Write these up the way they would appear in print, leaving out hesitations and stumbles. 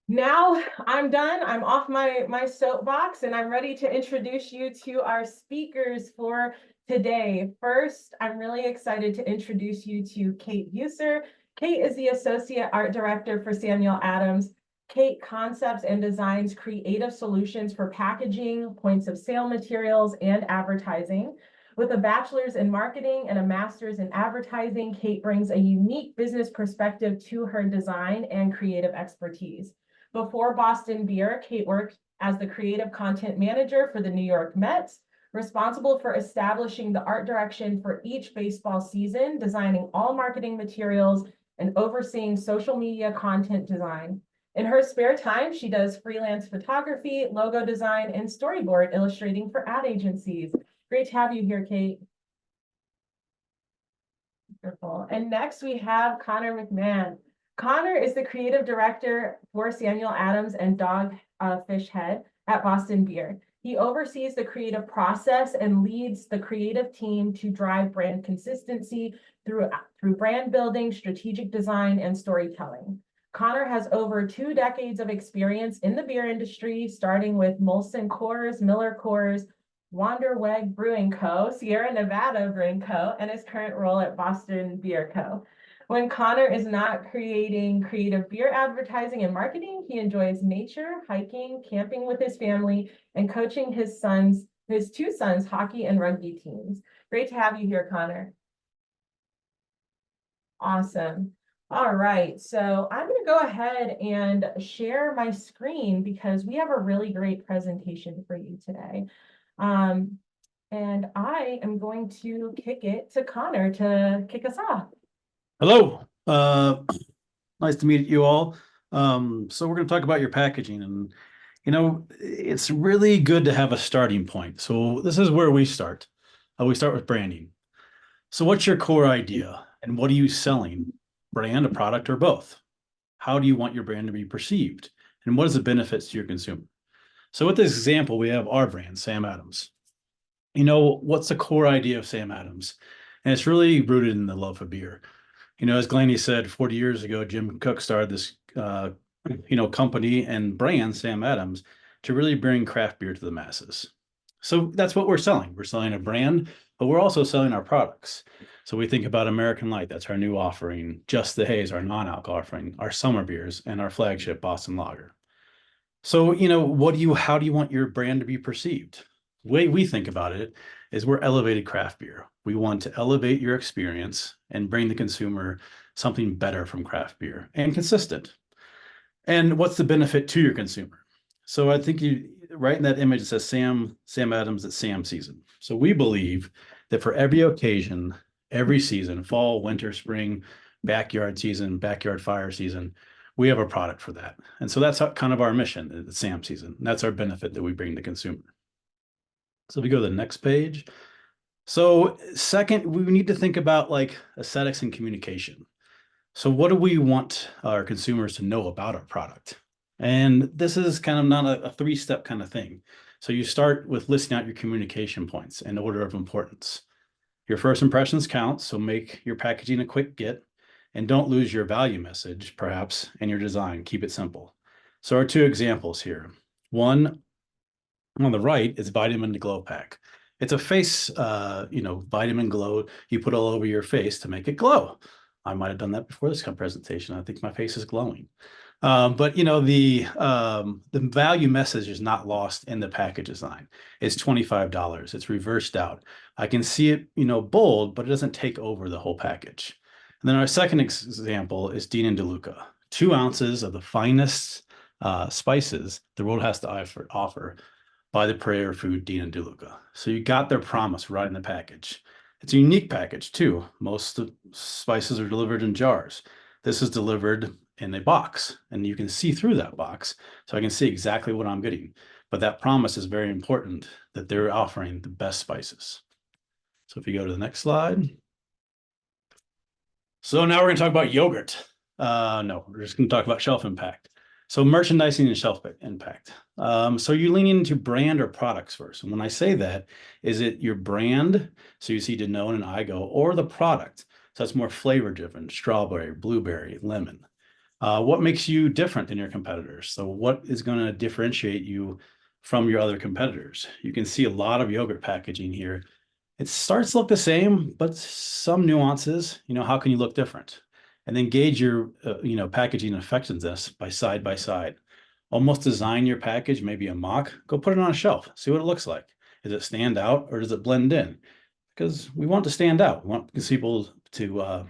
Now I'm done. I'm off my soapbox and I'm ready to introduce you to our speakers for today. First, I'm really excited to introduce you to Kate Buser. Kate is the Associate Art Director for Samuel Adams. Kate concepts and designs creative solutions for packaging, points of sale materials, and advertising. With a bachelor's in marketing and a master's in advertising, Kate brings a unique business perspective to her design and creative expertise. Before Boston Beer, Kate worked as the creative content manager for the New York Mets, responsible for establishing the art direction for each baseball season, designing all marketing materials, and overseeing social media content design. In her spare time, she does freelance photography, logo design, and storyboard illustrating for ad agencies. Great to have you here, Kate. Wonderful. And next we have Connor McMahon. Connor is the creative director for Samuel Adams and Dogfish Head at Boston Beer. He oversees the creative process and leads the creative team to drive brand consistency through brand building, strategic design, and storytelling. Connor has over 2 decades of experience in the beer industry, starting with Molson Coors, Miller Coors, Wanderweg Brewing Co., Sierra Nevada Brewing Co., and his current role at Boston Beer Co. When Connor is not creating creative beer advertising and marketing, he enjoys nature, hiking, camping with his family, and coaching his 2 sons' hockey and rugby teams. Great to have you here, Connor. Awesome. All right, so I'm going to go ahead and share my screen because we have a really great presentation for you today. And I am going to kick it to Connor to kick us off. Hello, nice to meet you all. So we're going to talk about your packaging, and it's really good to have a starting point. So this is where we start. We start with branding. So what's your core idea, and what are you selling? Brand, a product, or both? How do you want your brand to be perceived, and what is the benefits to your consumer? So with this example, we have our brand, Sam Adams. What's the core idea of Sam Adams? And it's really rooted in the love of beer. As Glennie said, 40 years ago, Jim Koch started this, company and brand, Sam Adams, to really bring craft beer to the masses. So that's what we're selling. We're selling a brand, but we're also selling our products. So we think about American Light, that's our new offering, Just the Haze, our non-alc offering, our summer beers, and our flagship Boston Lager. So, how do you want your brand to be perceived? The way we think about it is we're elevated craft beer. We want to elevate your experience and bring the consumer something better from craft beer and consistent. And what's the benefit to your consumer? So I think you right in that image, it says Sam Adams at Sam season. So we believe that for every occasion, every season, fall, winter, spring, backyard season, backyard fire season, we have a product for that. And so that's kind of our mission at Sam season. That's our benefit that we bring to consumer. So if we go to the next page. So second, we need to think about like aesthetics and communication. So what do we want our consumers to know about our product? And this is kind of not a 3-step kind of thing. So you start with listing out your communication points in order of importance. Your first impressions count, so make your packaging a quick get, and don't lose your value message, perhaps, in your design. Keep it simple. So our 2 examples here. One, on the right is Vitamin Glow Pack. It's a face, vitamin glow you put all over your face to make it glow. I might have done that before this presentation. I think my face is glowing. But the value message is not lost in the package design. It's $25. It's reversed out. I can see it, bold, but it doesn't take over the whole package. And then our second example is Dean and DeLuca. 2 ounces of the finest spices the world has to offer by the Prayer Food Dean and DeLuca. So you got their promise right in the package. It's a unique package too. Most spices are delivered in jars. This is delivered in a box, and you can see through that box, so I can see exactly what I'm getting. But that promise is very important that they're offering the best spices. So if you go to the next slide. So now we're going to talk about yogurt. No, we're just going to talk about shelf impact. So merchandising and shelf impact. So you're leaning into brand or products first. And when I say that, is it your brand? So you see Danone and Igo, or the product. So that's more flavor driven, strawberry, blueberry, lemon. What makes you different than your competitors? So what is going to differentiate you from your other competitors? You can see a lot of yogurt packaging here. It starts to look the same, but some nuances, how can you look different? And then gauge your, packaging effectiveness by side. Almost design your package, maybe a mock, go put it on a shelf, see what it looks like. Does it stand out or does it blend in? Because we want to stand out. We want people to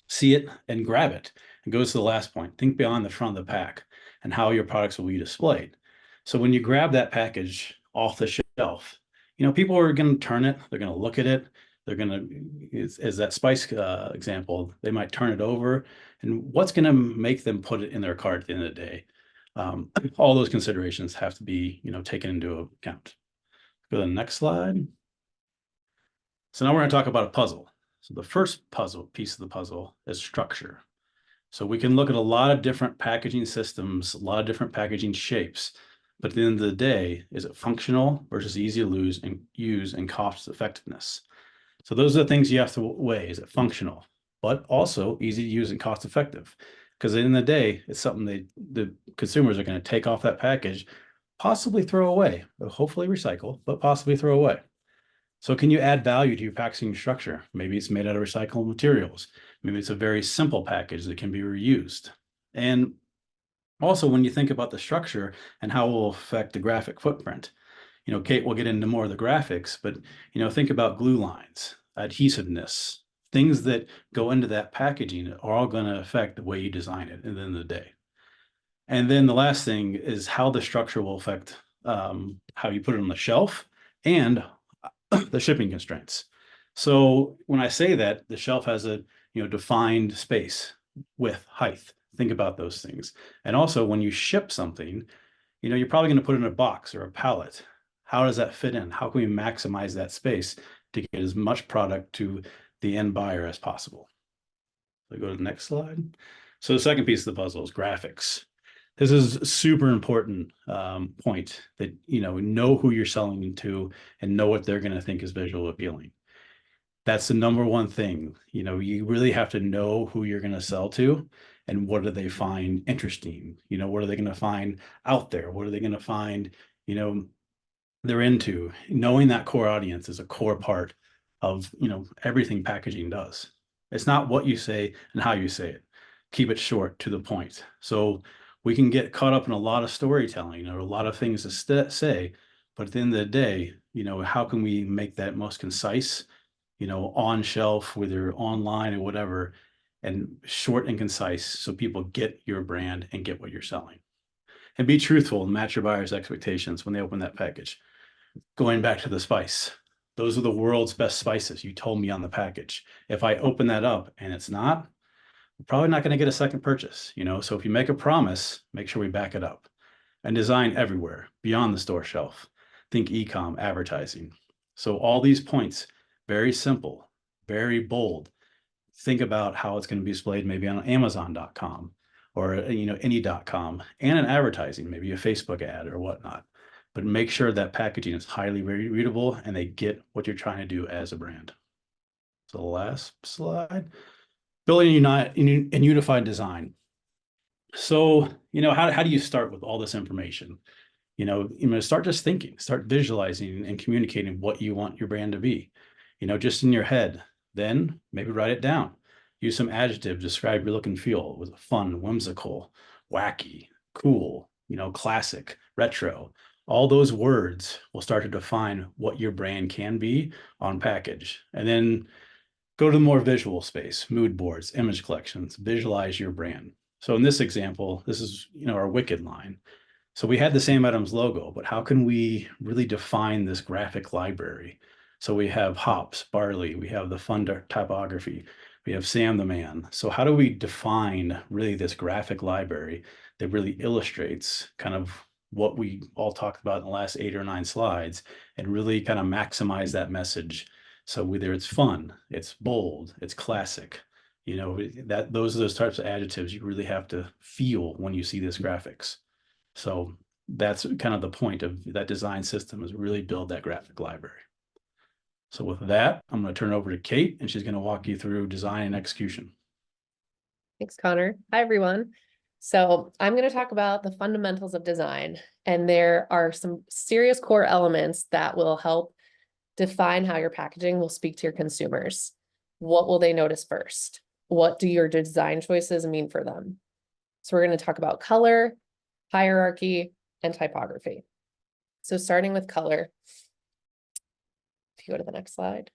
see it and grab it. And goes to the last point. Think beyond the front of the pack and how your products will be displayed. So when you grab that package off the shelf, people are going to turn it. They're going to look at it. They're going to, as that spice example, they might turn it over. And what's going to make them put it in their cart at the end of the day? All those considerations have to be, taken into account. Go to the next slide. So now we're going to talk about a puzzle. So the first piece of the puzzle is structure. So we can look at a lot of different packaging systems, a lot of different packaging shapes. But at the end of the day, is it functional versus easy to use and cost effectiveness? So those are the things you have to weigh. Is it functional, but also easy to use and cost effective? Because at the end of the day, it's something the consumers are going to take off that package, possibly throw away, but hopefully recycle, but possibly throw away. So can you add value to your packaging structure? Maybe it's made out of recycled materials. Maybe it's a very simple package that can be reused. And also, when you think about the structure and how it will affect the graphic footprint, Kate will get into more of the graphics, but, think about glue lines, adhesiveness, things that go into that packaging are all going to affect the way you design it at the end of the day. And then the last thing is how the structure will affect how you put it on the shelf and the shipping constraints. So when I say that, the shelf has a defined space, width, height. Think about those things. And also when you ship something, you're probably going to put it in a box or a pallet. How does that fit in? How can we maximize that space to get as much product to the end buyer as possible? So go to the next slide. So the second piece of the puzzle is graphics. This is a super important point that, know who you're selling to and know what they're going to think is visual appealing. That's the number one thing. You really have to know who you're going to sell to and what do they find interesting? What are they going to find out there? What are they going to find, they're into? Knowing that core audience is a core part of, everything packaging does. It's not what you say and how you say it. Keep it short to the point. So we can get caught up in a lot of storytelling or a lot of things to say, but at the end of the day, how can we make that most concise, on shelf, whether online or whatever, and short and concise so people get your brand and get what you're selling. And be truthful and match your buyer's expectations when they open that package. Going back to the spice, those are the world's best spices. You told me on the package. If I open that up and it's not, we're probably not going to get a second purchase, So if you make a promise, make sure we back it up. And design everywhere, beyond the store shelf. Think e-com, advertising. So all these points, very simple, very bold. Think about how it's going to be displayed maybe on Amazon.com or, any.com and an advertising, maybe a Facebook ad or whatnot. But make sure that packaging is highly readable and they get what you're trying to do as a brand. So the last slide. Building a unified design. So, how do you start with all this information? Start just thinking, start visualizing and communicating what you want your brand to be, just in your head. Then maybe write it down. Use some adjectives, describe your look and feel. Was it fun, whimsical, wacky, cool, classic, retro? All those words will start to define what your brand can be on package. And then go to the more visual space, mood boards, image collections, visualize your brand. So in this example, this is, our Wicked line. So we had the Sam Adams logo, but how can we really define this graphic library? So we have hops, barley, we have the fun typography, we have Sam the Man. So how do we define really this graphic library that really illustrates kind of what we all talked about in the last 8 or 9 slides and really kind of maximize that message? So whether it's fun, it's bold, it's classic, those are those types of adjectives you really have to feel when you see this graphics. So that's kind of the point of that design system, is really build that graphic library. So with that, I'm going to turn it over to Kate, and she's going to walk you through design and execution. Thanks, Connor. Hi, everyone. So I'm going to talk about the fundamentals of design, and there are some serious core elements that will help define how your packaging will speak to your consumers. What will they notice first? What do your design choices mean for them? So we're going to talk about color, hierarchy, and typography. So starting with color, if you go to the next slide.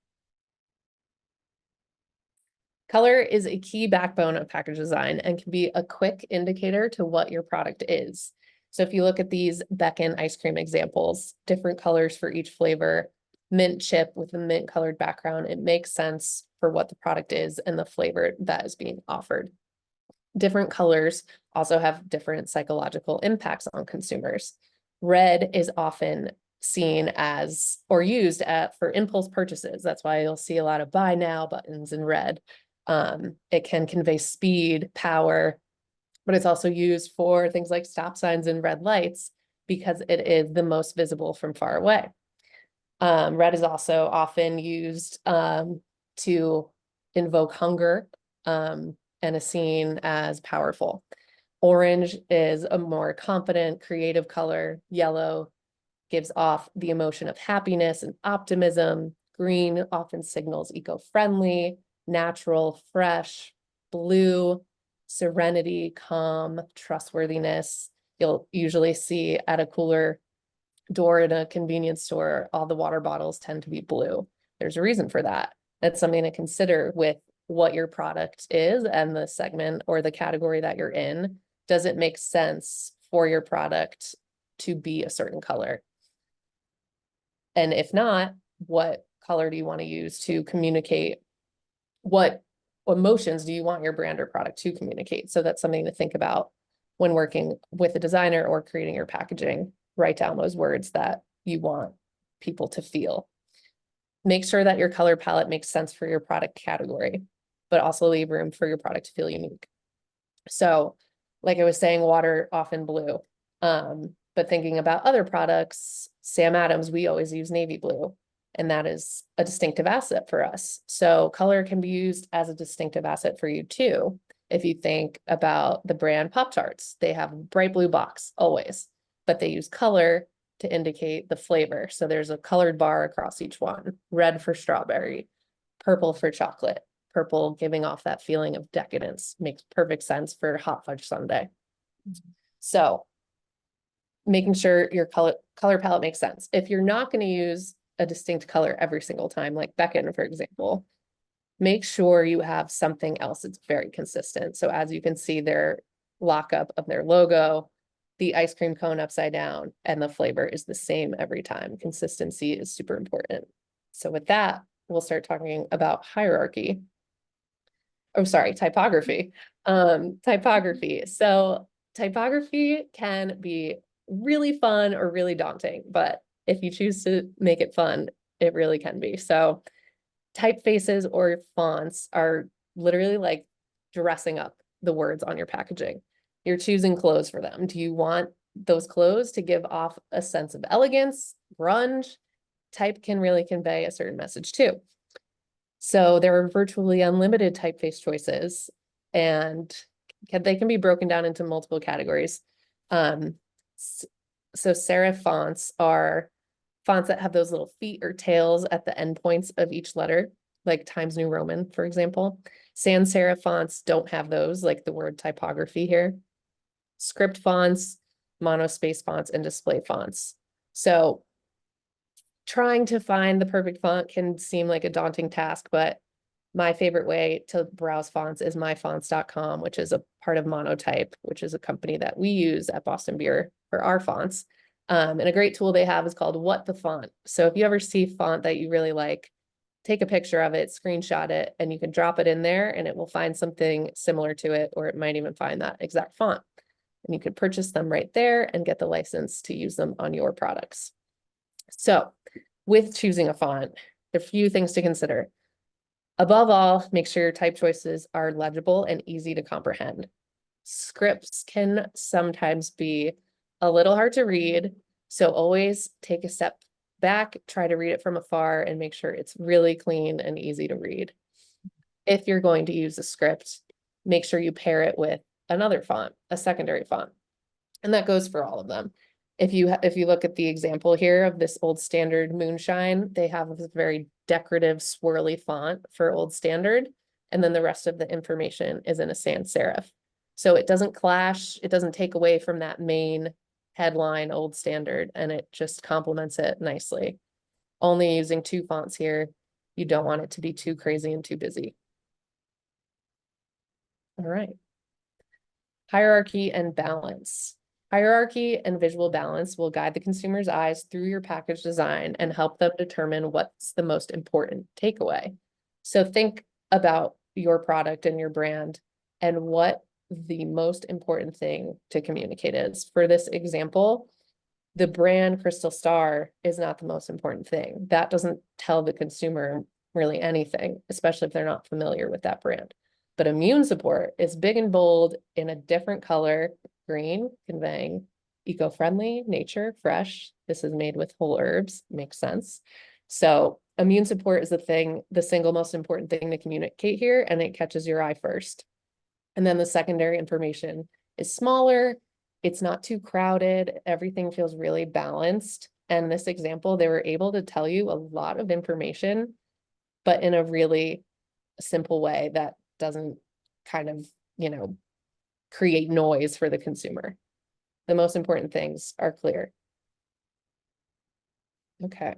Color is a key backbone of package design and can be a quick indicator to what your product is. So if you look at these Beckon ice cream examples, different colors for each flavor, mint chip with a mint colored background, it makes sense for what the product is and the flavor that is being offered. Different colors also have different psychological impacts on consumers. Red is often seen as or used for impulse purchases. That's why you'll see a lot of buy now buttons in red. It can convey speed, power, but it's also used for things like stop signs and red lights because it is the most visible from far away. Red is also often used to invoke hunger and is seen as powerful. Orange is a more confident, creative color. Yellow gives off the emotion of happiness and optimism. Green often signals eco-friendly, natural, fresh. Blue, serenity, calm, trustworthiness. You'll usually see at a cooler door in a convenience store, all the water bottles tend to be blue. There's a reason for that. That's something to consider with what your product is and the segment or the category that you're in. Does it make sense for your product to be a certain color? And if not, what color do you want to use to communicate? What emotions do you want your brand or product to communicate? So that's something to think about when working with a designer or creating your packaging. Write down those words that you want people to feel. Make sure that your color palette makes sense for your product category, but also leave room for your product to feel unique. So like I was saying, water often blue, but thinking about other products, Sam Adams, we always use navy blue, and that is a distinctive asset for us. So color can be used as a distinctive asset for you too. If you think about the brand Pop-Tarts, they have a bright blue box always, but they use color to indicate the flavor. So there's a colored bar across each one, red for strawberry, purple for chocolate, purple giving off that feeling of decadence. Makes perfect sense for hot fudge sundae. So making sure your color palette makes sense. If you're not going to use a distinct color every single time, like Beckon, for example, make sure you have something else that's very consistent. So as you can see, their lockup of their logo, the ice cream cone upside down, and the flavor is the same every time. Consistency is super important. So with that, we'll start talking about hierarchy. Oh, sorry, typography. Typography. So typography can be really fun or really daunting, but if you choose to make it fun, it really can be. So typefaces or fonts are literally like dressing up the words on your packaging. You're choosing clothes for them. Do you want those clothes to give off a sense of elegance, grunge? Type can really convey a certain message too. So there are virtually unlimited typeface choices, and they can be broken down into multiple categories. So serif fonts are fonts that have those little feet or tails at the endpoints of each letter, like Times New Roman, for example. Sans serif fonts don't have those, like the word typography here. Script fonts, monospace fonts, and display fonts. So trying to find the perfect font can seem like a daunting task, but my favorite way to browse fonts is myfonts.com, which is a part of Monotype, which is a company that we use at Boston Beer for our fonts. And a great tool they have is called What the Font. So if you ever see font that you really like, take a picture of it, screenshot it, and you can drop it in there and it will find something similar to it, or it might even find that exact font. And you could purchase them right there and get the license to use them on your products. So with choosing a font, there are a few things to consider. Above all, make sure your type choices are legible and easy to comprehend. Scripts can sometimes be a little hard to read, so always take a step back, try to read it from afar, and make sure it's really clean and easy to read. If you're going to use a script, make sure you pair it with another font, a secondary font. And that goes for all of them. If you look at the example here of this Old Standard Moonshine, they have a very decorative swirly font for Old Standard, and then the rest of the information is in a sans serif. So it doesn't clash, it doesn't take away from that main headline Old Standard, and it just complements it nicely. Only using 2 fonts here. You don't want it to be too crazy and too busy. All right. Hierarchy and balance. Hierarchy and visual balance will guide the consumer's eyes through your package design and help them determine what's the most important takeaway. So think about your product and your brand and what the most important thing to communicate is. For this example, the brand Crystal Star is not the most important thing. That doesn't tell the consumer really anything, especially if they're not familiar with that brand. But immune support is big and bold in a different color, green, conveying eco-friendly, nature, fresh. This is made with whole herbs, makes sense. So immune support is the single most important thing to communicate here, and it catches your eye first. And then the secondary information is smaller, it's not too crowded, everything feels really balanced. And this example, they were able to tell you a lot of information, but in a really simple way that doesn't kind of, create noise for the consumer. The most important things are clear. Okay.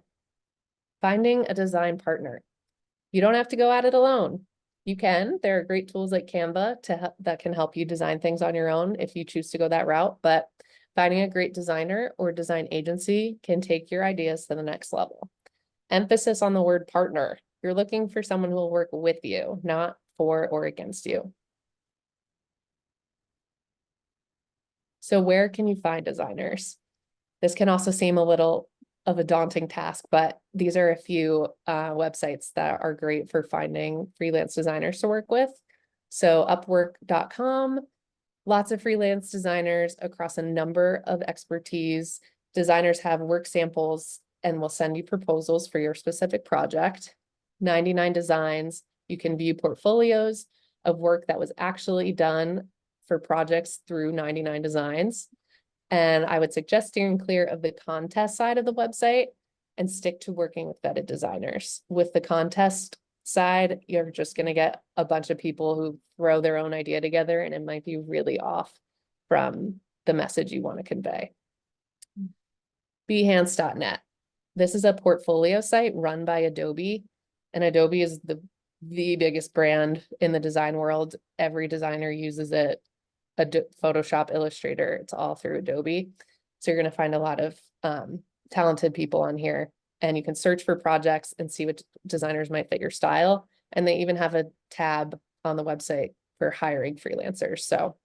Finding a design partner. You don't have to go at it alone. You can. There are great tools like Canva that can help you design things on your own if you choose to go that route, but finding a great designer or design agency can take your ideas to the next level. Emphasis on the word partner. You're looking for someone who will work with you, not for or against you. So where can you find designers? This can also seem a little of a daunting task, but these are a few websites that are great for finding freelance designers to work with. So Upwork.com, lots of freelance designers across a number of expertise. Designers have work samples and will send you proposals for your specific project. 99 Designs, you can view portfolios of work that was actually done for projects through 99 Designs. And I would suggest steering clear of the contest side of the website and stick to working with vetted designers. With the contest side, you're just going to get a bunch of people who throw their own idea together, and it might be really off from the message you want to convey. Behance.net. This is a portfolio site run by Adobe, and Adobe is the biggest brand in the design world. Every designer uses it. Photoshop, Illustrator, it's all through Adobe. So you're going to find a lot of talented people on here, and you can search for projects and see which designers might fit your style. And they even have a tab on the website for hiring freelancers. So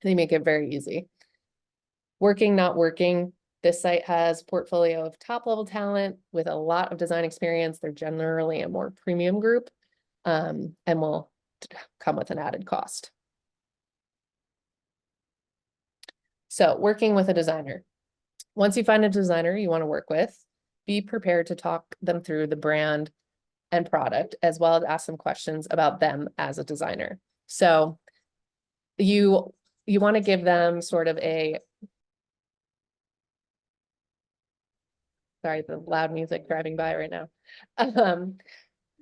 they make it very easy. Working, not working. This site has portfolio of top level talent with a lot of design experience. They're generally a more premium group and will come with an added cost. So working with a designer. Once you find a designer you want to work with, be prepared to talk them through the brand and product, as well as ask some questions about them as a designer. So you want to give them sort of sorry, the loud music driving by right now.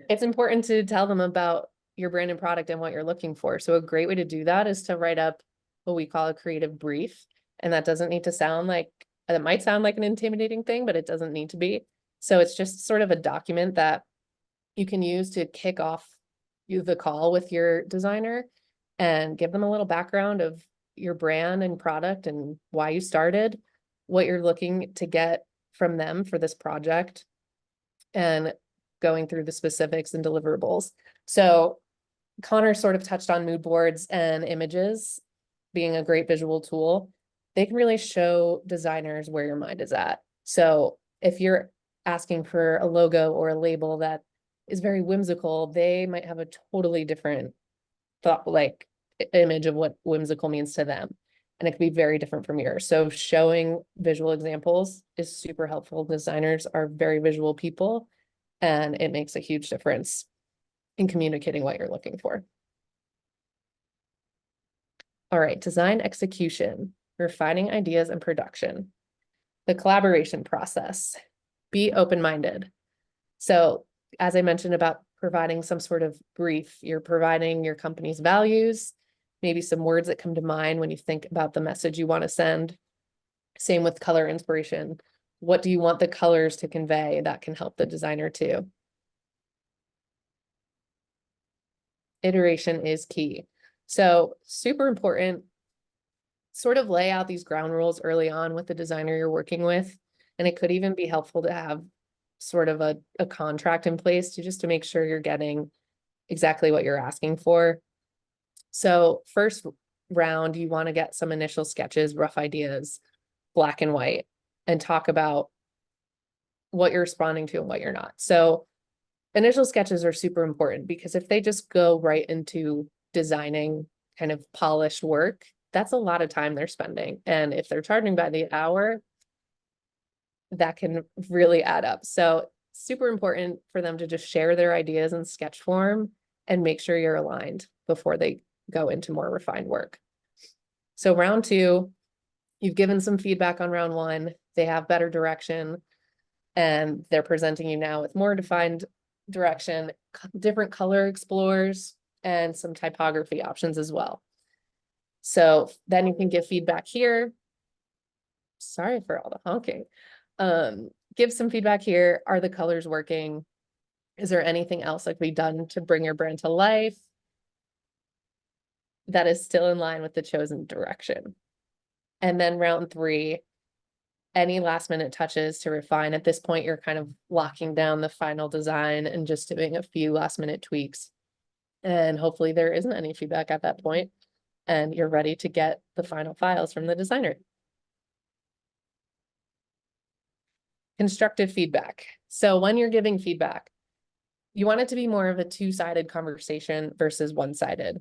It's important to tell them about your brand and product and what you're looking for. So a great way to do that is to write up what we call a creative brief. And that doesn't need to sound like, it might sound like an intimidating thing, but it doesn't need to be. So it's just sort of a document that you can use to kick off the call with your designer and give them a little background of your brand and product and why you started, what you're looking to get from them for this project, and going through the specifics and deliverables. So Connor sort of touched on mood boards and images being a great visual tool. They can really show designers where your mind is at. So if you're asking for a logo or a label that is very whimsical, they might have a totally different thought, like image of what whimsical means to them. And it could be very different from yours. So showing visual examples is super helpful. Designers are very visual people, and it makes a huge difference in communicating what you're looking for. All right, design execution, refining ideas and production. The collaboration process, be open-minded. So as I mentioned about providing some sort of brief, you're providing your company's values, maybe some words that come to mind when you think about the message you want to send. Same with color inspiration. What do you want the colors to convey? That can help the designer too. Iteration is key. So super important, sort of lay out these ground rules early on with the designer you're working with. And it could even be helpful to have sort of a contract in place to make sure you're getting exactly what you're asking for. So first round, you want to get some initial sketches, rough ideas, black and white, and talk about what you're responding to and what you're not. So initial sketches are super important because if they just go right into designing kind of polished work, that's a lot of time they're spending. And if they're charging by the hour, that can really add up. So super important for them to just share their ideas in sketch form and make sure you're aligned before they go into more refined work. So round two, you've given some feedback on round one, they have better direction, and they're presenting you now with more defined direction, different color explores, and some typography options as well. So then you can give feedback here. Sorry for all the honking. Give some feedback here. Are the colors working? Is there anything else that can be done to bring your brand to life that is still in line with the chosen direction? And then round three, any last minute touches to refine. At this point, you're kind of locking down the final design and just doing a few last minute tweaks. And hopefully there isn't any feedback at that point, and you're ready to get the final files from the designer. Constructive feedback. So when you're giving feedback, you want it to be more of a two-sided conversation versus one-sided.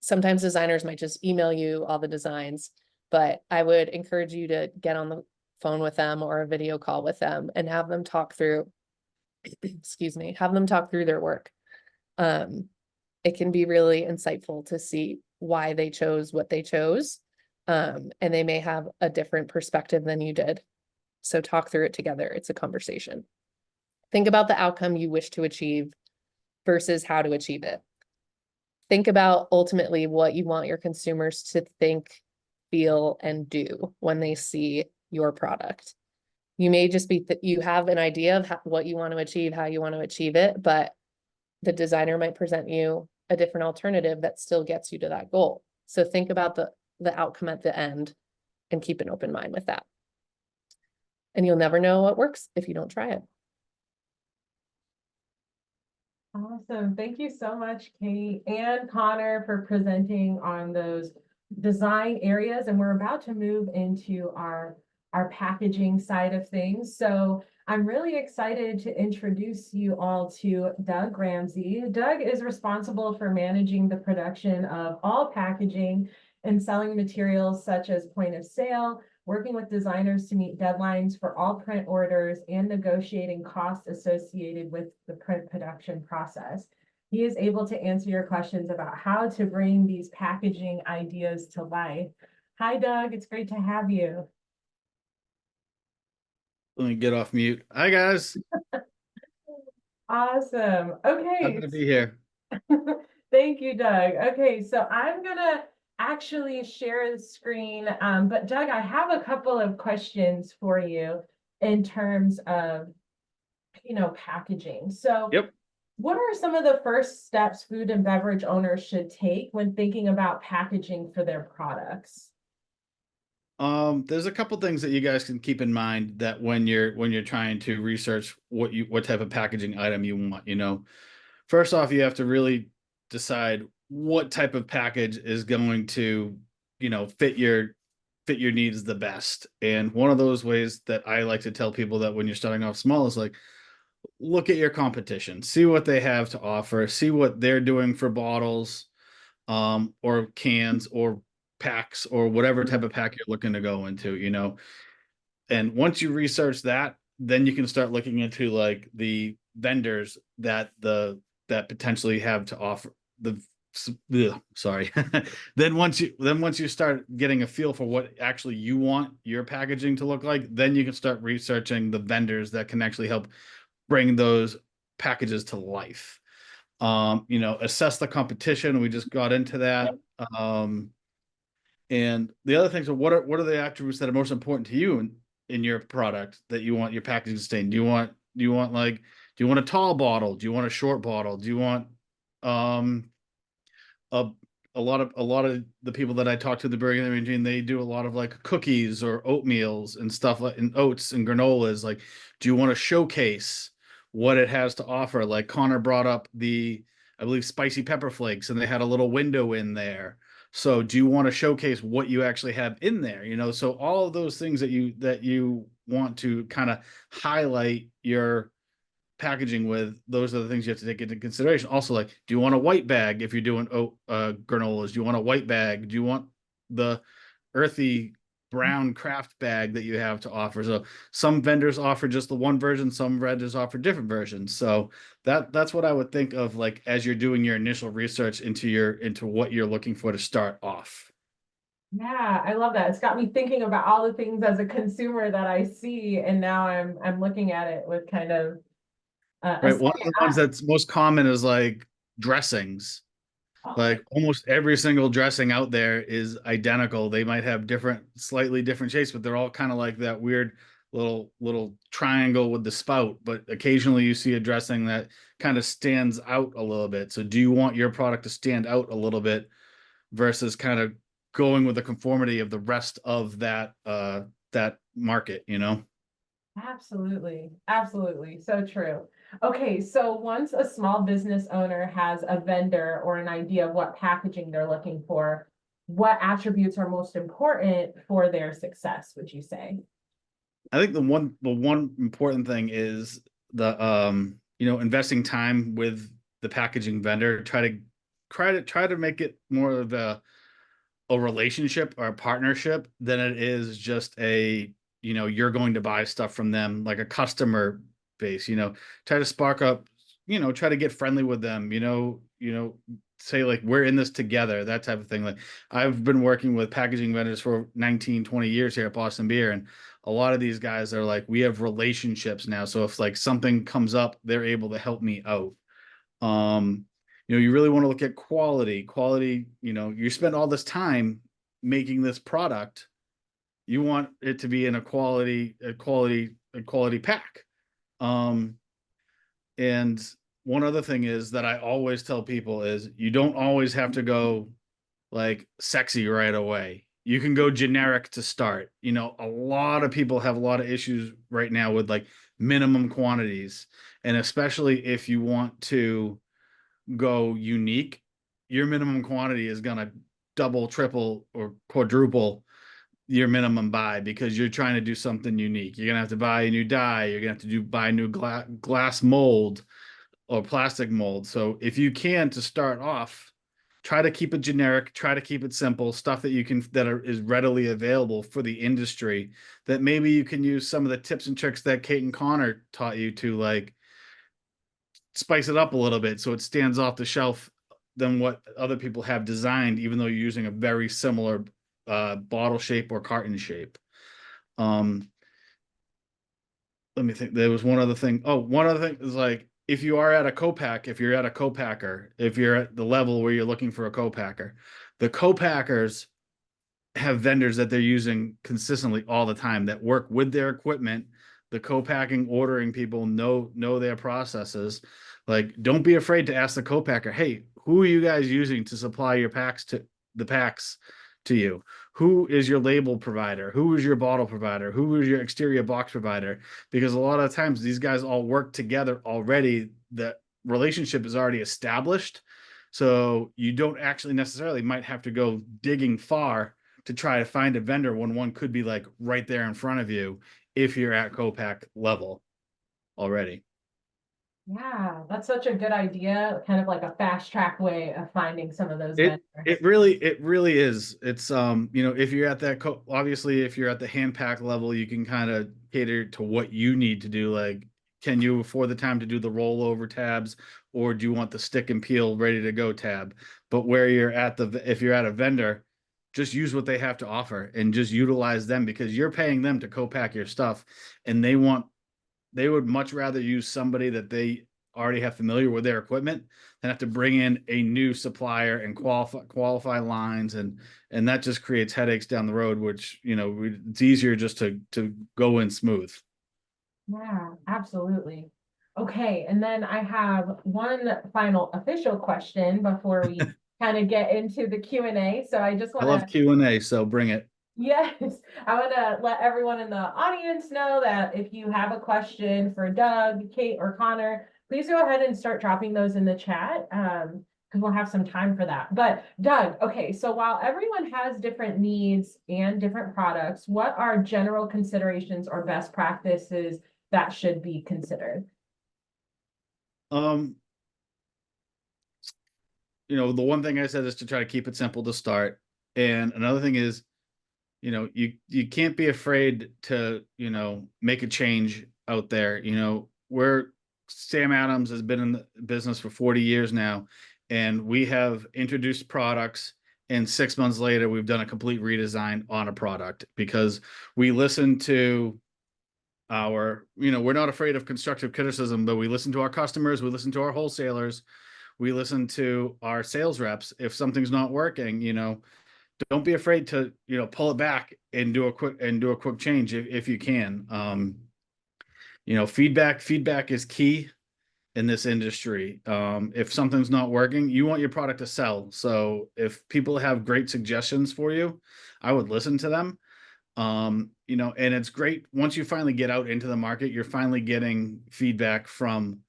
Sometimes designers might just email you all the designs, but I would encourage you to get on the phone with them or a video call with them and have them talk through, excuse me, have them talk through their work. It can be really insightful to see why they chose what they chose. And they may have a different perspective than you did. So talk through it together. It's a conversation. Think about the outcome you wish to achieve versus how to achieve it. Think about ultimately what you want your consumers to think, feel, and do when they see your product. You may just be, you have an idea of what you want to achieve, how you want to achieve it, but the designer might present you a different alternative that still gets you to that goal. So think about the outcome at the end and keep an open mind with that. And you'll never know what works if you don't try it. Awesome. Thank you so much, Kate and Connor, for presenting on those design areas. And we're about to move into our packaging side of things. So I'm really excited to introduce you all to Doug Ramsey. Doug is responsible for managing the production of all packaging and selling materials such as point of sale, working with designers to meet deadlines for all print orders, and negotiating costs associated with the print production process. He is able to answer your questions about how to bring these packaging ideas to life. Hi, Doug. It's great to have you. Let me get off mute. Hi, guys. Awesome. Okay. Happy to be here. Thank you, Doug. Okay, so I'm gonna actually share the screen, but Doug, I have a couple of questions for you in terms of, packaging. So Yep. what are some of the first steps food and beverage owners should take when thinking about packaging for their products? There's a couple things that you guys can keep in mind that when you're trying to research what type of packaging item you want, first off, you have to really decide what type of package is going to, fit your needs the best. And one of those ways that I like to tell people that when you're starting off small is like, look at your competition, see what they have to offer, see what they're doing for bottles, or cans or packs or whatever type of pack you're looking to go into. And once you research that, then you can start looking into like the vendors that potentially have to offer sorry. Then once you start getting a feel for what actually you want your packaging to look like, then you can start researching the vendors that can actually help bring those packages to life. Assess the competition. We just got into that. And the other things are what are the attributes that are most important to you in your product that you want your packaging to stay? Do you want a tall bottle? Do you want a short bottle? Do you want a a lot of the people that I talk to the Brewing Imaging, they do a lot of like cookies or oatmeals and stuff like and oats and granolas. Like, do you want to showcase what it has to offer? Like Connor brought up I believe spicy pepper flakes, and they had a little window in there. So do you want to showcase what you actually have in there? So all of those things that you want to kind of highlight your packaging with, those are the things you have to take into consideration. Also, like, do you want a white bag if you're doing granolas? Do you want a white bag? Do you want the earthy brown craft bag that you have to offer? So some vendors offer just the one version, some vendors offer different versions. So that's what I would think of, like, as you're doing your initial research into what you're looking for to start off. Yeah, I love that. It's got me thinking about all the things as a consumer that I see, and now I'm looking at it with kind of Right. One of the ones that's most common is like dressings. Like almost every single dressing out there is identical. They might have slightly different shapes, but they're all kind of like that weird little triangle with the spout. But occasionally you see a dressing that kind of stands out a little bit. So do you want your product to stand out a little bit versus kind of going with the conformity of the rest of that market, Absolutely. Absolutely. So true. Okay. So once a small business owner has a vendor or an idea of what packaging they're looking for, what attributes are most important for their success, would you say? I think the one important thing is investing time with the packaging vendor. Try to make it more of a relationship or a partnership than it is just you're going to buy stuff from them, like a customer base. Try to spark up, try to get friendly with them, say like we're in this together, that type of thing. Like, I've been working with packaging vendors for 19-20 years here at Boston Beer, and a lot of these guys are like, we have relationships now, so if like something comes up, they're able to help me out. You really want to look at quality. You spend all this time making this product, you want it to be in a quality pack. And one other thing is that I always tell people is you don't always have to go like sexy right away. You can go generic to start. A lot of people have a lot of issues right now with like minimum quantities. And especially if you want to go unique, your minimum quantity is going to double, triple, or quadruple your minimum buy because you're trying to do something unique. You're going to have to buy a new die. You're going to have to buy a new glass mold or plastic mold. So if you can, to start off, try to keep it generic, try to keep it simple, stuff that is readily available for the industry, that maybe you can use some of the tips and tricks that Kate and Connor taught you to, like, spice it up a little bit so it stands off the shelf than what other people have designed, even though you're using a very similar bottle shape or carton shape. Let me think. There was one other thing. Oh, one other thing is, like, if you're at a co-packer, if you're at the level where you're looking for a co-packer, the co-packers have vendors that they're using consistently all the time that work with their equipment. The co-packing ordering people know their processes. Like, don't be afraid to ask the co-packer, hey, who are you guys using to supply your packs to you? Who is your label provider? Who is your bottle provider? Who is your exterior box provider? Because a lot of times these guys all work together already. The relationship is already established. So you don't actually necessarily might have to go digging far to try to find a vendor when one could be like right there in front of you if you're at co-pack level already. Yeah, that's such a good idea, kind of like a fast track way of finding some of those It vendors. it really is. It's if you're at obviously if you're at the hand pack level, you can kind of cater to what you need to do. Like, can you afford the time to do the rollover tabs, or do you want the stick and peel ready to go tab? But where if you're at a vendor, just use what they have to offer and just utilize them, because you're paying them to co-pack your stuff, and they would much rather use somebody that they already have familiar with their equipment than have to bring in a new supplier and qualify lines, and that just creates headaches down the road, which, it's easier just to go in smooth. Yeah, absolutely. Okay, and then I have one final official question before we kind of get into the Q&A. So I just I want love to, Q&A, so bring it. yes, I want to let everyone in the audience know that if you have a question for Doug, Kate, or Connor, please go ahead and start dropping those in the chat. Because we'll have some time for that. But Doug, okay, so while everyone has different needs and different products, what are general considerations or best practices that should be considered? The one thing I said is to try to keep it simple to start. And another thing is, you can't be afraid to, make a change out there. Sam Adams has been in the business for 40 years now, and we have introduced products, and 6 months later, we've done a complete redesign on a product because we listen to we're not afraid of constructive criticism, but we listen to our customers, we listen to our wholesalers, we listen to our sales reps. If something's not working, don't be afraid to, pull it back and do a quick change if you can. Feedback is key in this industry. If something's not working, you want your product to sell. So if people have great suggestions for you, I would listen to them. And it's great once you finally get out into the market, you're finally getting feedback from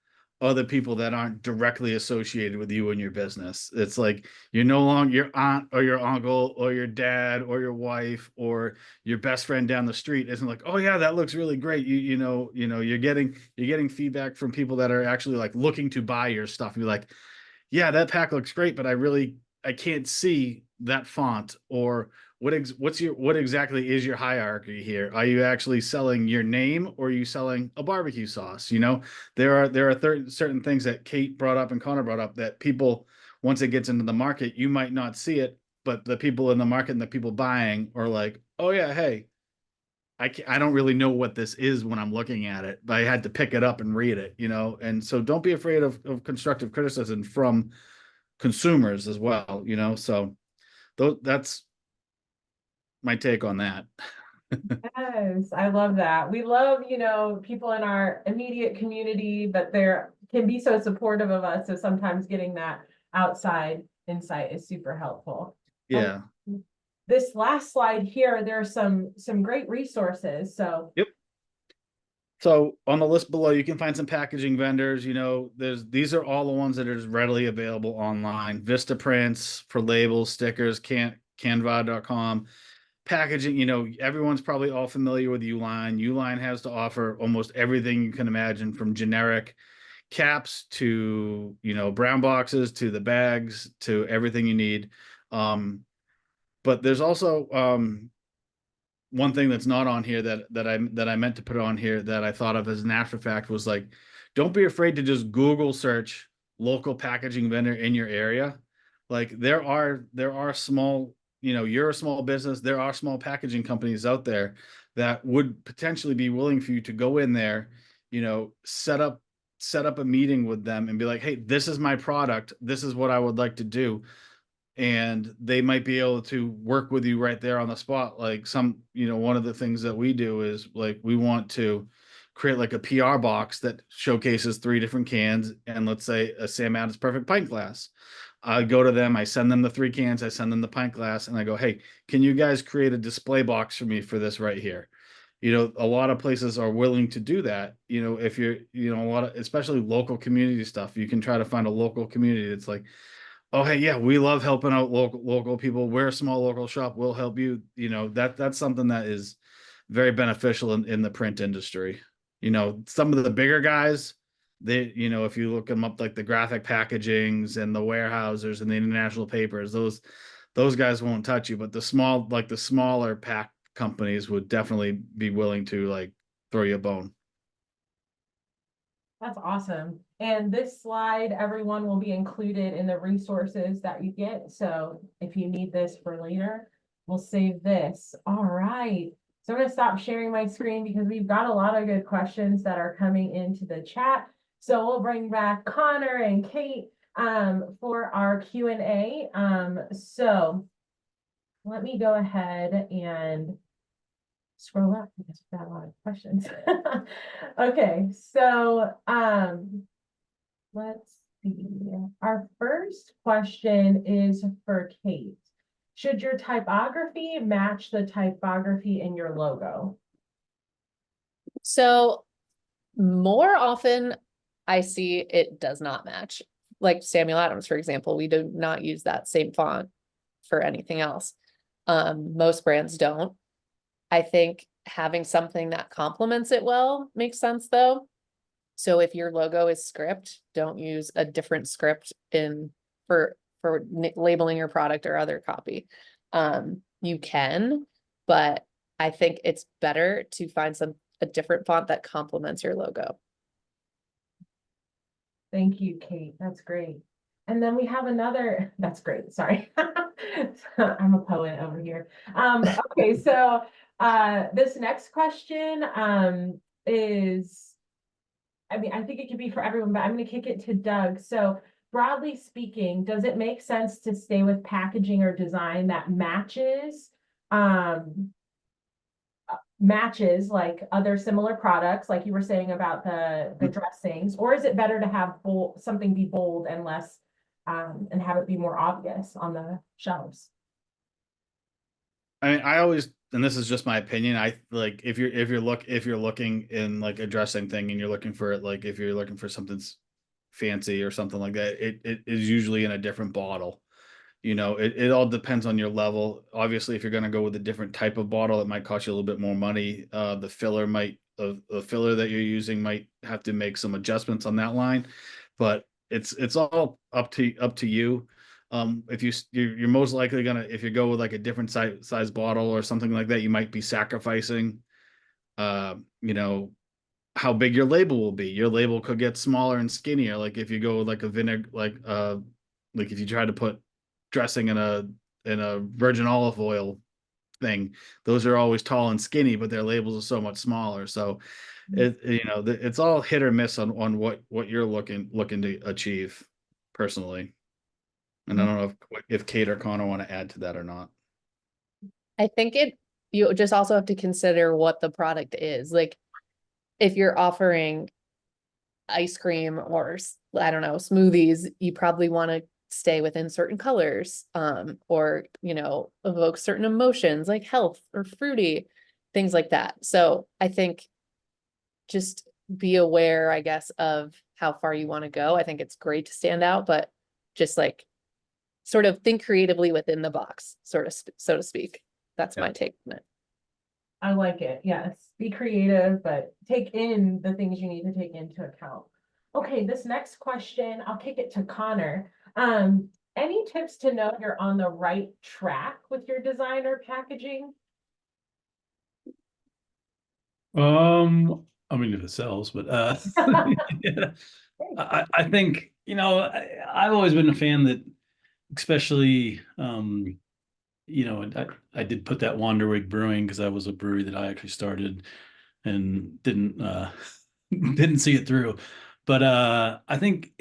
other people that aren't directly associated with you and your business. It's like you're no longer your aunt or your uncle or your dad or your wife or your best friend down the street isn't like, oh yeah, that looks really great. You're getting feedback from people that are actually like looking to buy your stuff. You're like, yeah, that pack looks great, but I can't see that font, or what exactly is your hierarchy here? Are you actually selling your name, or are you selling a barbecue sauce? There are certain things that Kate brought up and Connor brought up that people, once it gets into the market, you might not see it, but the people in the market and the people buying are like, oh yeah, hey, I don't really know what this is when I'm looking at it, but I had to pick it up and read it, and so don't be afraid of constructive criticism from consumers as well, so that's my take on that. Yes, I love that. We love, people in our immediate community, but they're can be so supportive of us. So sometimes getting that outside insight is super helpful. Yeah. This last slide here, there are some great resources. So Yep. So on the list below, you can find some packaging vendors. These are all the ones that are readily available online. Vista Prints for labels, stickers, Canva.com. Packaging, everyone's probably all familiar with Uline. Uline has to offer almost everything you can imagine, from generic caps to, brown boxes to the bags to everything you need. But there's also one thing that's not on here that I meant to put on here that I thought of as an after fact was like, don't be afraid to just Google search local packaging vendor in your area. Like there are small, you're a small business. There are small packaging companies out there that would potentially be willing for you to go in there, set up a meeting with them and be like, hey, this is my product. This is what I would like to do. And they might be able to work with you right there on the spot. Like one of the things that we do is like, we want to create like a PR box that showcases 3 different cans. And let's say a Sam Adams Perfect pint glass. I go to them, I send them the 3 cans, I send them the pint glass, and I go, hey, can you guys create a display box for me for this right here? A lot of places are willing to do that. If you're, a lot of, especially local community stuff, you can try to find a local community that's like, oh, hey, yeah, we love helping out local people. We're a small local shop. We'll help you. That's something that is very beneficial in the print industry. Some of the bigger guys, if you look them up, like the graphic packagings and the warehousers and the international papers, those guys won't touch you. But the smaller pack companies would definitely be willing to like throw you a bone. That's awesome. And this slide, everyone, will be included in the resources that you get. So if you need this for later, we'll save this. All right. So I'm going to stop sharing my screen because we've got a lot of good questions that are coming into the chat. So we'll bring back Connor and Kate for our Q&A. So let me go ahead and scroll up because we've got a lot of questions. Okay, so let's see. Our first question is for Kate. Should your typography match the typography in your logo? So more often I see it does not match. Like Samuel Adams, for example, we do not use that same font for anything else. Most brands don't. I think having something that complements it well makes sense though. So if your logo is script, don't use a different script for labeling your product or other copy. You can, but I think it's better to find a different font that complements your logo. Thank you, Kate. That's great. And then we have another, that's great, sorry. I'm a poet over here. Okay, so this next question is, I mean, I think it could be for everyone, but I'm going to kick it to Doug. So broadly speaking, does it make sense to stay with packaging or design that matches like other similar products, like you were saying about the dressings, or is it better to have something be bold and less and have it be more obvious on the shelves? I mean, I always, and this is just my opinion, I like if you're looking in like a dressing thing and you're looking for it, like if you're looking for something fancy or something like that, it is usually in a different bottle. You know, it all depends on your level. Obviously, if you're going to go with a different type of bottle, it might cost you a little bit more money. The filler that you're using might have to make some adjustments on that line, but it's all up to you. If you're most likely gonna, if you go with like a different size bottle or something like that, you might be sacrificing, you know, how big your label will be. Your label could get smaller and skinnier. Like if you go with like a vinegar, like if you try to put dressing in a virgin olive oil thing, those are always tall and skinny, but their labels are so much smaller. So it's all hit or miss on what you're looking to achieve personally. And I don't know if Kate or Connor want to add to that or not. I think you just also have to consider what the product is. Like if you're offering ice cream or I don't know, smoothies, you probably want to stay within certain colors, or, evoke certain emotions like health or fruity, things like that. So I think just be aware, I guess, of how far you want to go. I think it's great to stand out, but just like sort of think creatively within the box, sort of, so to speak. That's my take on it. I like it. Yes. Be creative, but take in the things you need to take into account. Okay, this next question, I'll kick it to Connor. Any tips to know you're on the right track with your design or packaging? I mean, if it sells, but yeah. I think, I've always been a fan that, especially, I did put that Wanderwig Brewing because that was a brewery that I actually started and didn't see it through. But I think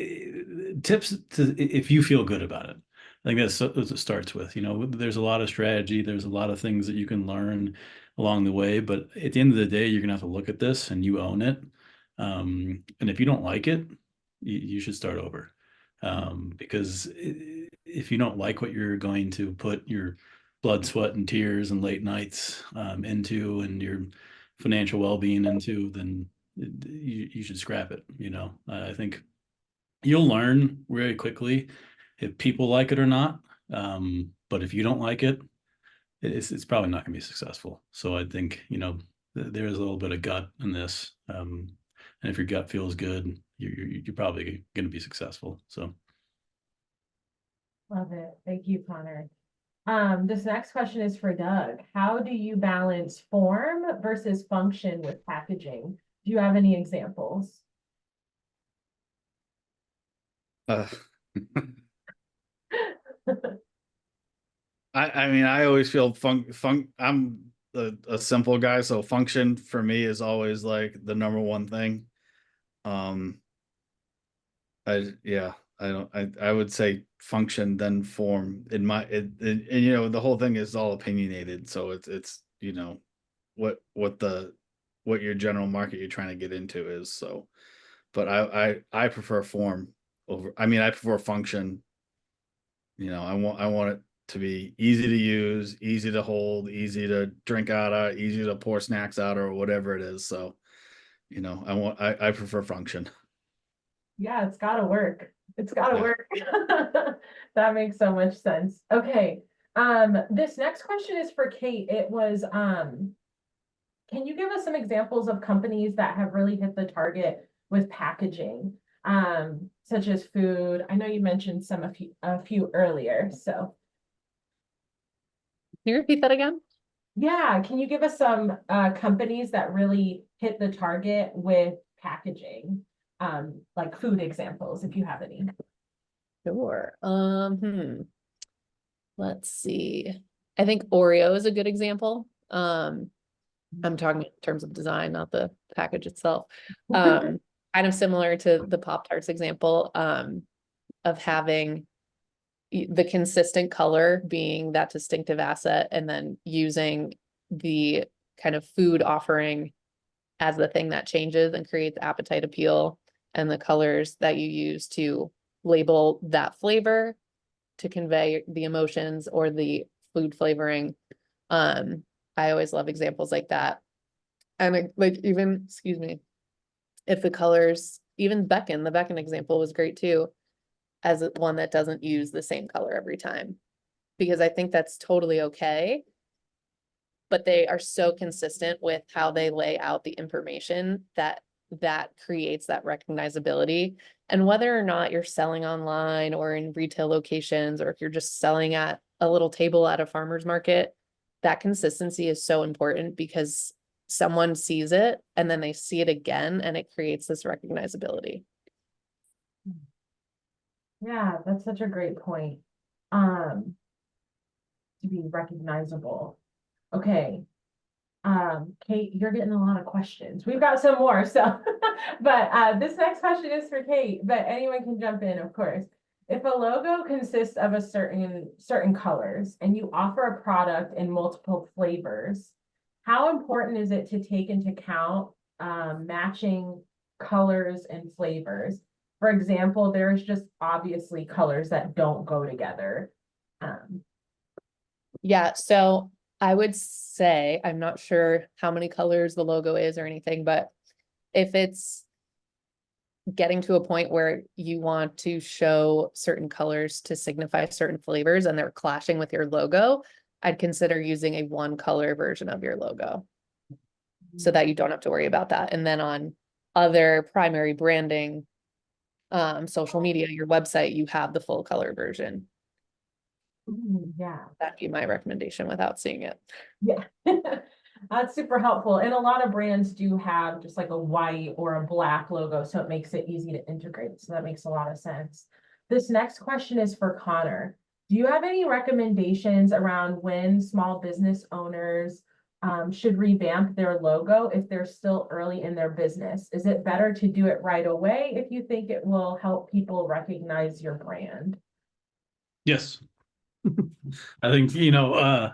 tips to, if you feel good about it, I think that's what it starts with. There's a lot of strategy, there's a lot of things that you can learn along the way, but at the end of the day, you're gonna have to look at this and you own it. And if you don't like it, you should start over. Because if you don't like what you're going to put your blood, sweat, and tears and late nights into, and your financial well-being into, then you should scrap it. I think you'll learn very quickly if people like it or not. But if you don't like it, it's probably not going to be successful. So I think, there is a little bit of gut in this. And if your gut feels good, you're probably going to be successful. So. Love it. Thank you, Connor. This next question is for Doug. How do you balance form versus function with packaging? Do you have any examples? Uh, I mean, I always feel I'm a simple guy, so function for me is always like the number one thing. Um, yeah, I would say function then form in and you know, the whole thing is all opinionated. So it's, you know, what your general market you're trying to get into is. So, but I prefer form over, I mean, I prefer function. You know, I want it to be easy to use, easy to hold, easy to drink out of, easy to pour snacks out or whatever it is. So, you know, I prefer function. Yeah, it's gotta work. It's gotta Yeah. work. That makes so much sense. Okay. This next question is for Kate. It was, can you give us some examples of companies that have really hit the target with packaging, such as food? I know you mentioned a few earlier, so. Can you repeat that again? Yeah, can you give us some companies that really hit the target with packaging? Like food examples, if you have any. Sure. Let's see. I think Oreo is a good example. I'm talking in terms of design, not the package itself. Kind of similar to the Pop-Tarts example, of having the consistent color being that distinctive asset, and then using the kind of food offering as the thing that changes and creates appetite appeal, and the colors that you use to label that flavor to convey the emotions or the food flavoring. I always love examples like that. And like even, excuse me, if the colors, even the Beckon example was great too, as one that doesn't use the same color every time. Because I think that's totally okay. But they are so consistent with how they lay out the information that creates that recognizability. And whether or not you're selling online or in retail locations, or if you're just selling at a little table at a farmer's market, that consistency is so important, because someone sees it and then they see it again, and it creates this recognizability. Yeah, that's such a great point. To be recognizable. Okay. Kate, you're getting a lot of questions. We've got some more, so but this next question is for Kate, but anyone can jump in, of course. If a logo consists of a certain colors and you offer a product in multiple flavors, how important is it to take into account matching colors and flavors? For example, there's just obviously colors that don't go together. Yeah, so I would say, I'm not sure how many colors the logo is or anything, but if it's getting to a point where you want to show certain colors to signify certain flavors and they're clashing with your logo, I'd consider using a one color version of your logo so that you don't have to worry about that. And then on other primary branding, social media, your website, you have the full color version. Yeah. That'd be my recommendation without seeing it. Yeah, that's super helpful. And a lot of brands do have just like a white or a black logo, so it makes it easy to integrate. So that makes a lot of sense. This next question is for Connor. Do you have any recommendations around when small business owners should revamp their logo if they're still early in their business? Is it better to do it right away if you think it will help people recognize your brand? Yes. I think, you know,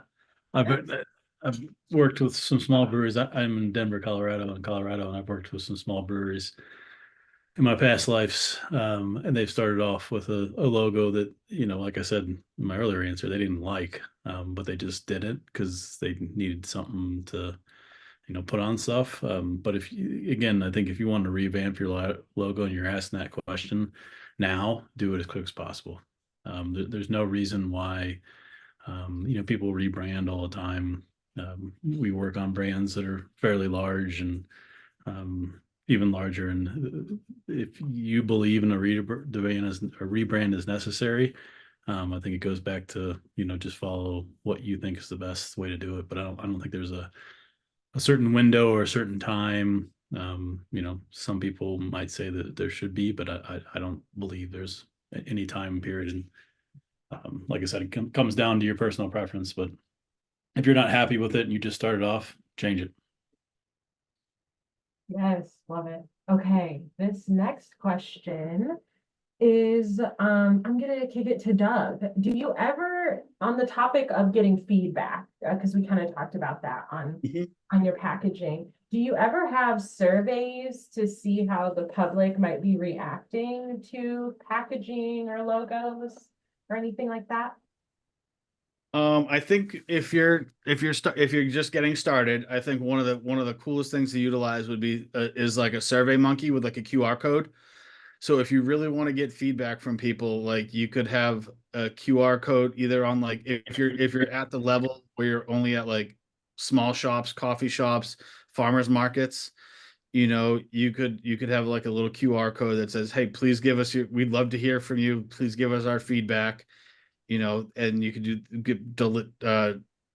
I've worked with some small breweries. I'm in Denver, Colorado, and I've worked with some small breweries in my past lives. And they've started off with a logo that, you know, like I said in my earlier answer, they didn't like, but they just did it because they needed something to, you know, put on stuff. But if you, again, I think if you want to revamp your logo and you're asking that question now, do it as quick as possible. There's no reason why, you know, people rebrand all the time. We work on brands that are fairly large and even larger. And if you believe in a rebrand is necessary, I think it goes back to, you know, just follow what you think is the best way to do it. But I don't think there's a certain window or a certain time. You know, some people might say that there should be, but I don't believe there's at any time period. And like I said, it comes down to your personal preference, but if you're not happy with it and you just started off, change it. Yes, love it. Okay, this next question is, I'm gonna kick it to Doug. Do you ever, on the topic of getting feedback, because we kind of talked about that on your packaging, do you ever have surveys to see how the public might be reacting to packaging or logos or anything like that? I think if you're just getting started, I think one of the coolest things to utilize would be is like a Survey Monkey with like a QR code. So if you really want to get feedback from people, like you could have a QR code either on like if you're at the level where you're only at like small shops, coffee shops, farmers markets, you know, you could have like a little QR code that says, "Hey, please give us we'd love to hear from you. Please give us our feedback." You know, and you could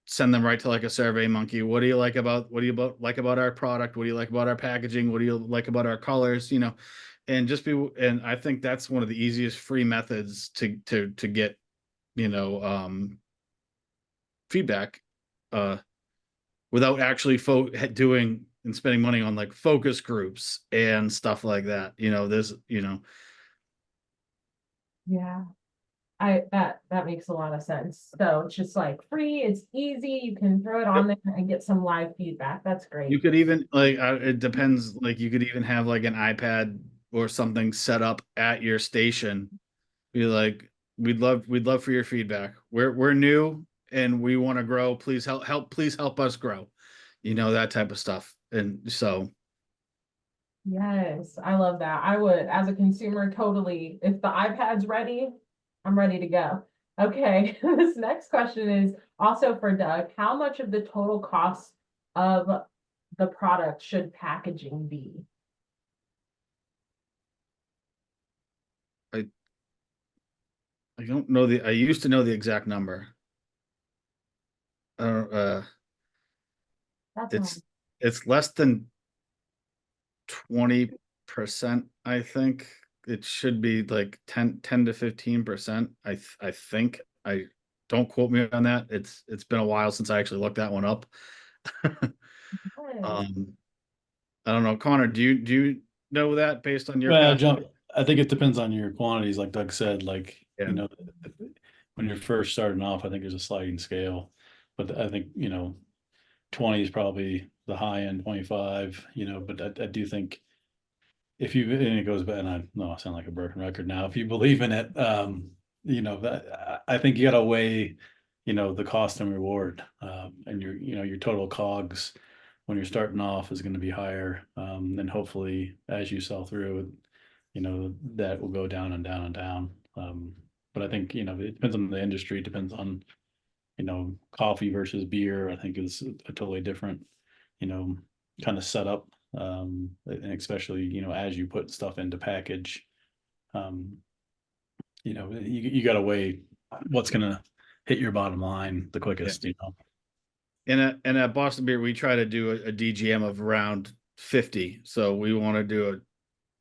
send them right to like a Survey Monkey. What do you like about our product? What do you like about our packaging? What do you like about our colors? You know, and and I think that's one of the easiest free methods to get, you know, feedback without actually doing and spending money on like focus groups and stuff like that. You know, Yeah. That makes a lot of sense. So it's just like free, it's easy, you can throw it on there and get some live feedback. That's great. you could even like it depends, like you could even have like an iPad or something set up at your station. Be like, we'd love for your feedback. We're new and we want to grow. Please please help us grow. You know, that type of stuff. And so Yes, I love that. I would, as a consumer, totally, if the iPad's ready, I'm ready to go. Okay, this next question is also for Doug. How much of the total cost of the product should packaging be? I don't know I used to know the exact number. I don't That's all. it's less than 20%, I think. It should be like 10 to 15%. I think. I don't quote me on that. It's been a while since I actually looked that one up. Yes. I don't know, Connor, do you know that based on your Well, past? I think it depends on your quantities, like Doug said, like, Yeah. you know, when you're first starting off, I think there's a sliding scale, but I think, you know, 20 is probably the high end, 25, you know, but I do think if you, and it goes back, and I know I sound like a broken record now, if you believe in it, you know, I think you got to weigh, you know, the cost and reward, and you know, your total COGS when you're starting off is going to be higher. And hopefully as you sell through it, you know, that will go down and down and down. But I think, you know, it depends on the industry, it depends on, you know, coffee versus beer, I think is a totally different, you know, kind of setup. And especially, you know, as you put stuff into package, you know, you got to weigh what's going to hit your bottom line the quickest, you know. And at Boston Beer, we try to do a DGM of around 50. So we want to do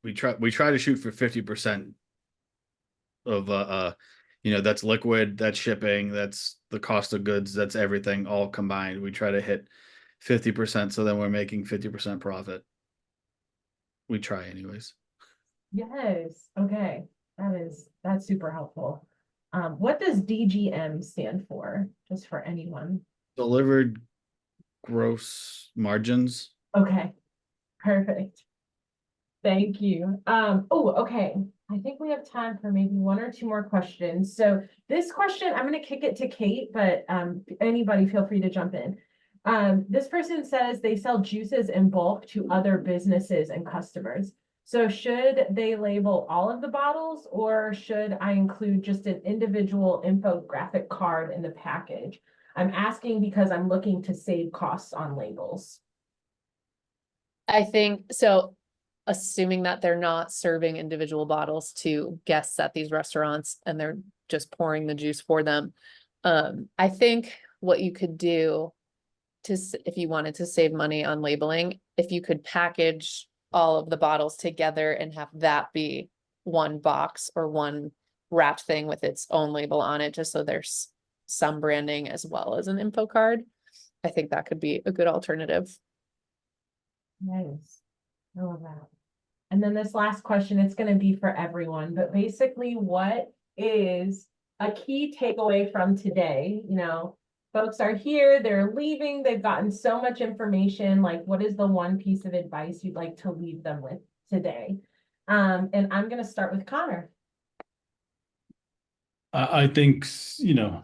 we try to shoot for 50% of you know, that's liquid, that's shipping, that's the cost of goods, that's everything all combined. We try to hit 50%, so then we're making 50% profit. We try anyways. Yes, okay. That's super helpful. What does DGM stand for? Just for anyone. Delivered gross margins. Okay, perfect. Thank you. Oh, okay. I think we have time for maybe one or two more questions. So this question, I'm going to kick it to Kate, but anybody feel free to jump in. This person says they sell juices in bulk to other businesses and customers. So should they label all of the bottles, or should I include just an individual infographic card in the package? I'm asking because I'm looking to save costs on labels. I think so. Assuming that they're not serving individual bottles to guests at these restaurants and they're just pouring the juice for them. I think what you could do if you wanted to save money on labeling, if you could package all of the bottles together and have that be one box or one wrapped thing with its own label on it, just so there's some branding as well as an info card. I think that could be a good alternative. Nice. I love that. And then this last question, it's going to be for everyone, but basically, what is a key takeaway from today? You know, folks are here, they're leaving, they've gotten so much information. Like, what is the one piece of advice you'd like to leave them with today? And I'm going to start with Connor. I think, you know,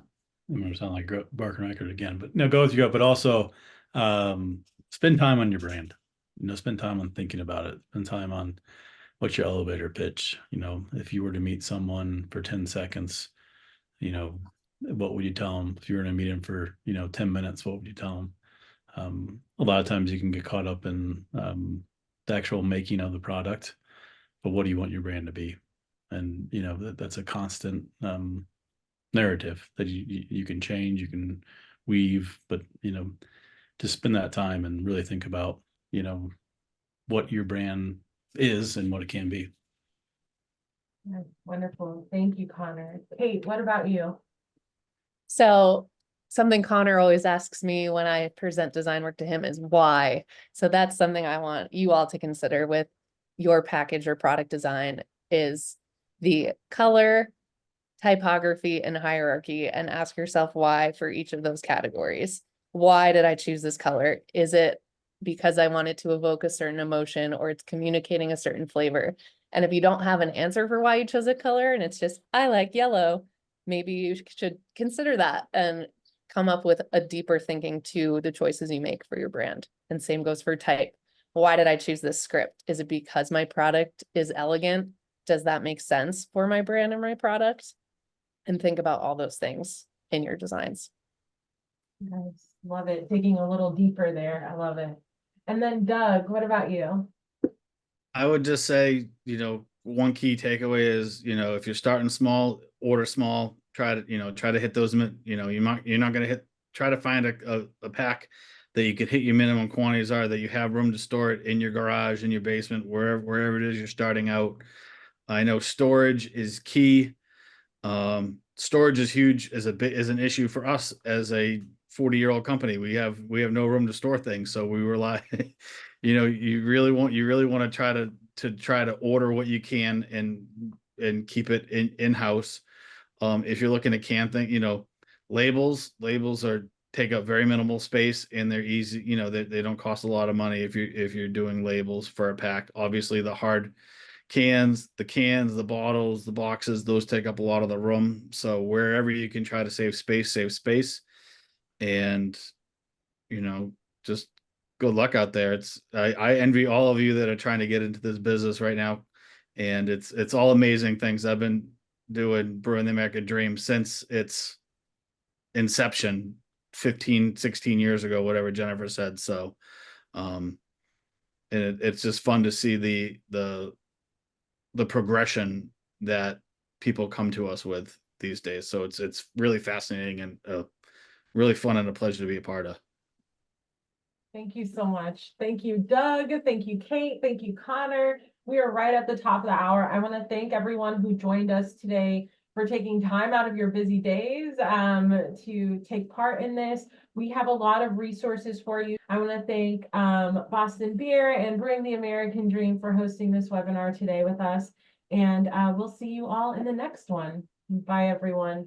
I'm gonna sound like barking record again, but no, go with your gut, but also spend time on your brand. You know, spend time on thinking about it. Spend time on what's your elevator pitch. You know, if you were to meet someone for 10 seconds, you know, what would you tell them? If you were to meet them for, you know, 10 minutes, what would you tell them? A lot of times you can get caught up in the actual making of the product, but what do you want your brand to be? And, you know, that's a constant narrative that you can change, you can weave, but, you know, to spend that time and really think about, you know, what your brand is and what it can be. Wonderful. Thank you, Connor. Kate, what about you? So something Connor always asks me when I present design work to him is why. So that's something I want you all to consider with your package or product design is the color, typography, and hierarchy, and ask yourself why for each of those categories. Why did I choose this color? Is it because I wanted to evoke a certain emotion, or it's communicating a certain flavor? And if you don't have an answer for why you chose a color and it's just, I like yellow, maybe you should consider that and come up with a deeper thinking to the choices you make for your brand. And same goes for type. Why did I choose this script? Is it because my product is elegant? Does that make sense for my brand and my product? And think about all those things in your designs. Nice. Love it. Digging a little deeper there. I love it. And then Doug, what about you? I would just say, you know, one key takeaway is, you know, if you're starting small, order small, try to hit those, you know, you're not going to try to find a pack that you could hit your minimum quantities are, that you have room to store it in your garage, in your basement, wherever it is you're starting out. I know storage is key. Storage is huge, is an issue for us as a 40-year-old company. We have no room to store things, so we rely. You know, you really want to try to order what you can and keep it in-house. If you're looking at can thing, you know, labels take up very minimal space and they're easy. You know, they don't cost a lot of money if you're doing labels for a pack. Obviously, the hard cans, the bottles, the boxes, those take up a lot of the room. So wherever you can try to save space. And, you know, just good luck out there. I envy all of you that are trying to get into this business right now. And it's all amazing things. I've been doing Brewing the American Dream since its inception 15, 16 years ago, whatever Jennifer said. So, and it's just fun to see the progression that people come to us with these days. So it's really fascinating and really fun and a pleasure to be a part of. Thank you so much. Thank you, Doug. Thank you, Kate. Thank you, Connor. We are right at the top of the hour. I want to thank everyone who joined us today for taking time out of your busy days to take part in this. We have a lot of resources for you. I want to thank Boston Beer and Brewing the American Dream for hosting this webinar today with us. And we'll see you all in the next one. Bye, everyone.